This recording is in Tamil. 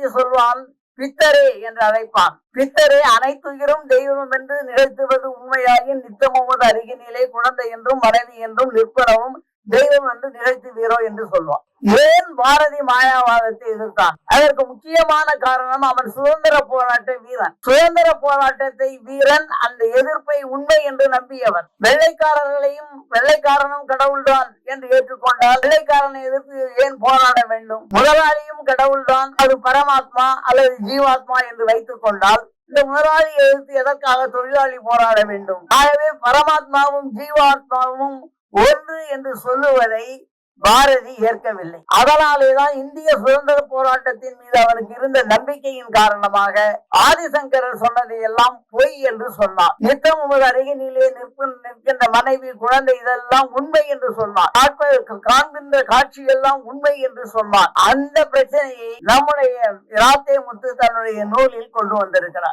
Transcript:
பாரதி சொல்வான், பித்தரே என்று அழைப்பான். பித்தரே அனைத்துயிரும் தெய்வம் என்று நிகழ்த்துவது உண்மையாயின் நித்தமுவது அருகினிலே குழந்தை என்றும் மனைவி என்றும் நிற்பனவும் தெய்வம் என்று நிகழ்த்துவீரோ என்று சொல்வான். ஏன் பாரதி மாயாவாதத்தை எதிர்த்தான்? அதற்கு முக்கியமான காரணம், அவன் சுதந்திர போராட்ட வீரன். சுதந்திர போராட்டத்தை வீரன் அந்த எதிர்ப்பை உண்மை என்று நம்பியவன். வெள்ளைக்காரனும் கடவுள்தான் என்று ஏற்றுக்கொண்டால் வெள்ளைக்காரனை எதிர்த்து ஏன் போராட வேண்டும்? முதலாளியும் கடவுள்தான், அது பரமாத்மா அல்லது ஜீவாத்மா என்று வைத்துக் கொண்டால் இந்த முதலாளி எதிர்த்து எதற்காக தொழிலாளி போராட வேண்டும்? ஆகவே பரமாத்மாவும் ஜீவாத்மாவும் ஒன்று என்று சொல்லுவதை பாரதி ஏற்கவில்லை. அதனாலேதான் இந்திய சுதந்திர போராட்டத்தின் மீது அவருக்கு இருந்த நம்பிக்கையின் காரணமாக ஆதிசங்கரர் சொன்னதை எல்லாம் பொய் என்று சொன்னார். நித்தம் உமது அருகினிலே நிற்கின்ற மனைவி குழந்தை இதெல்லாம் உண்மை என்று சொன்னார். காண்கின்ற காட்சி எல்லாம் உண்மை என்று சொன்னார். அந்த பிரச்சனையை நம்முடைய இராத்தே முத்து தன்னுடைய நூலில் கொண்டு வந்திருக்கிறார்.